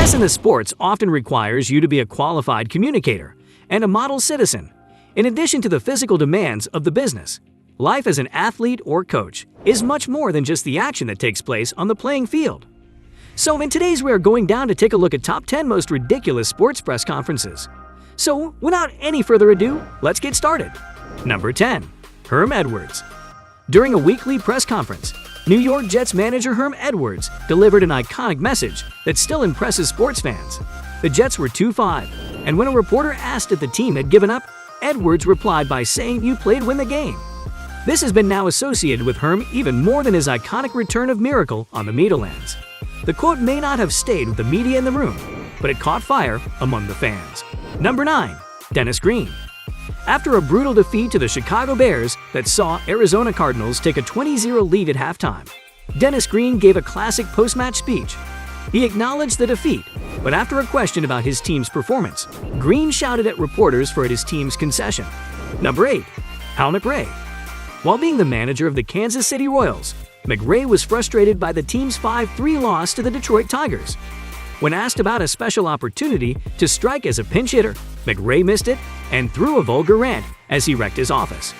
Success in the sports often requires you to be a qualified communicator and a model citizen. In addition to the physical demands of the business, life as an athlete or coach is much more than just the action that takes place on the playing field. So in today's we are going down to take a look at top 10 most ridiculous sports press conferences. So without any further ado, let's get started. Number 10. Herm Edwards. During a weekly press conference, New York Jets manager Herm Edwards delivered an iconic message that still impresses sports fans. The Jets were 2-5, and when a reporter asked if the team had given up, Edwards replied by saying, "You played win the game." This has been now associated with Herm even more than his iconic return of Miracle on the Meadowlands. The quote may not have stayed with the media in the room, but it caught fire among the fans. Number 9. Dennis Green. After a brutal defeat to the Chicago Bears that saw Arizona Cardinals take a 20-0 lead at halftime, Dennis Green gave a classic post-match speech. He acknowledged the defeat, but after a question about his team's performance, Green shouted at reporters for his team's concession. Number 8. Hal McRae. While being the manager of the Kansas City Royals, McRae was frustrated by the team's 5-3 loss to the Detroit Tigers. When asked about a special opportunity to strike as a pinch hitter, McRae missed it and threw a vulgar rant as he wrecked his office.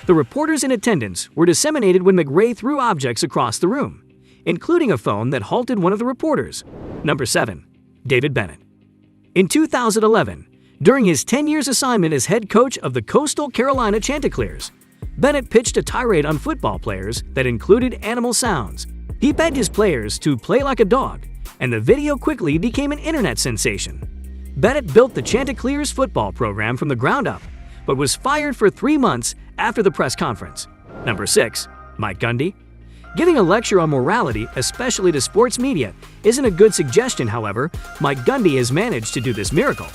The reporters in attendance were disseminated when McRae threw objects across the room, including a phone that halted one of the reporters. Number 7. David Bennett. In 2011, during his 10 years assignment as head coach of the Coastal Carolina Chanticleers, Bennett pitched a tirade on football players that included animal sounds. He begged his players to play like a dog, and the video quickly became an internet sensation. Bennett built the Chanticleers football program from the ground up, but was fired for 3 months after the press conference. Number 6. Mike Gundy. Giving a lecture on morality, especially to sports media, isn't a good suggestion. However, Mike Gundy has managed to do this miracle.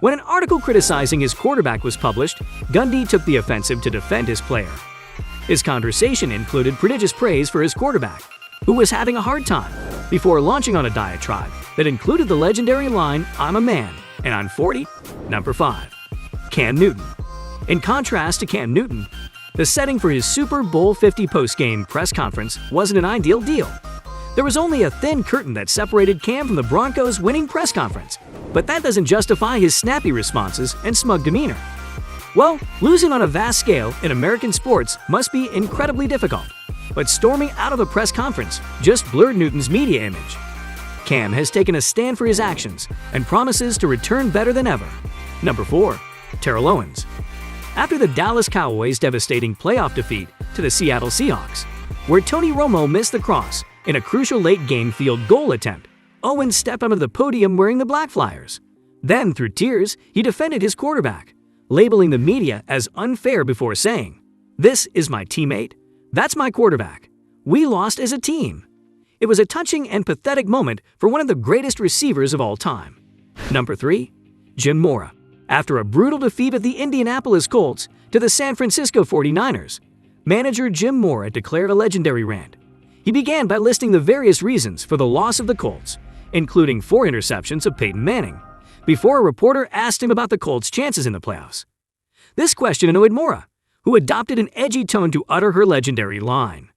When an article criticizing his quarterback was published, Gundy took the offensive to defend his player. His conversation included prodigious praise for his quarterback, who was having a hard time, before launching on a diatribe that included the legendary line, "I'm a man, and I'm 40. Number 5. Cam Newton. In contrast to Cam Newton, the setting for his Super Bowl 50 post-game press conference wasn't an ideal deal. There was only a thin curtain that separated Cam from the Broncos' winning press conference, but that doesn't justify his snappy responses and smug demeanor. Well, losing on a vast scale in American sports must be incredibly difficult, but storming out of a press conference just blurred Newton's media image. Cam has taken a stand for his actions and promises to return better than ever. Number 4. Terrell Owens. After the Dallas Cowboys' devastating playoff defeat to the Seattle Seahawks, where Tony Romo missed the cross in a crucial late-game field goal attempt, Owens stepped onto the podium wearing the Black Flyers. Then, through tears, he defended his quarterback, labeling the media as unfair before saying, "This is my teammate. That's my quarterback. We lost as a team." It was a touching and pathetic moment for one of the greatest receivers of all time. Number 3. Jim Mora. After a brutal defeat of the Indianapolis Colts to the San Francisco 49ers, manager Jim Mora declared a legendary rant. He began by listing the various reasons for the loss of the Colts, including 4 interceptions of Peyton Manning, before a reporter asked him about the Colts' chances in the playoffs. This question annoyed Mora, who adopted an edgy tone to utter her legendary line.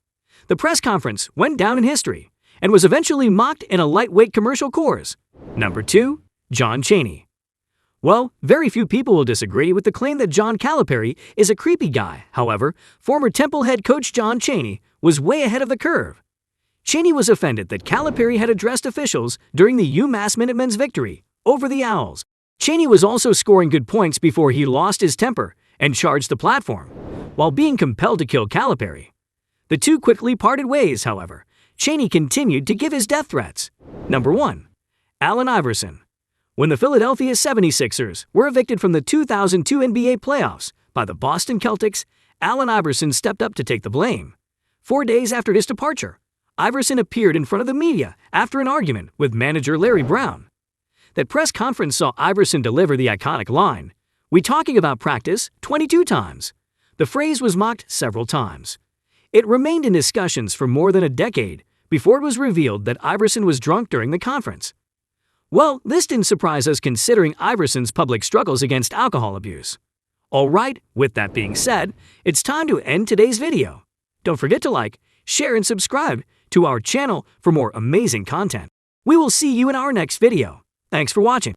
The press conference went down in history and was eventually mocked in a lightweight commercial chorus. Number 2. John Chaney. Well, very few people will disagree with the claim that John Calipari is a creepy guy. However, former Temple head coach John Chaney was way ahead of the curve. Chaney was offended that Calipari had addressed officials during the UMass Minutemen's victory over the Owls. Chaney was also scoring good points before he lost his temper and charged the platform, while being compelled to kill Calipari. The two quickly parted ways, however. Chaney continued to give his death threats. Number 1. Allen Iverson. When the Philadelphia 76ers were evicted from the 2002 NBA playoffs by the Boston Celtics, Allen Iverson stepped up to take the blame. 4 days after his departure, Iverson appeared in front of the media after an argument with manager Larry Brown. That press conference saw Iverson deliver the iconic line, "We talking about practice," 22 times. The phrase was mocked several times. It remained in discussions for more than a decade before it was revealed that Iverson was drunk during the conference. Well, this didn't surprise us considering Iverson's public struggles against alcohol abuse. Alright, with that being said, it's time to end today's video. Don't forget to like, share, and subscribe to our channel for more amazing content. We will see you in our next video. Thanks for watching.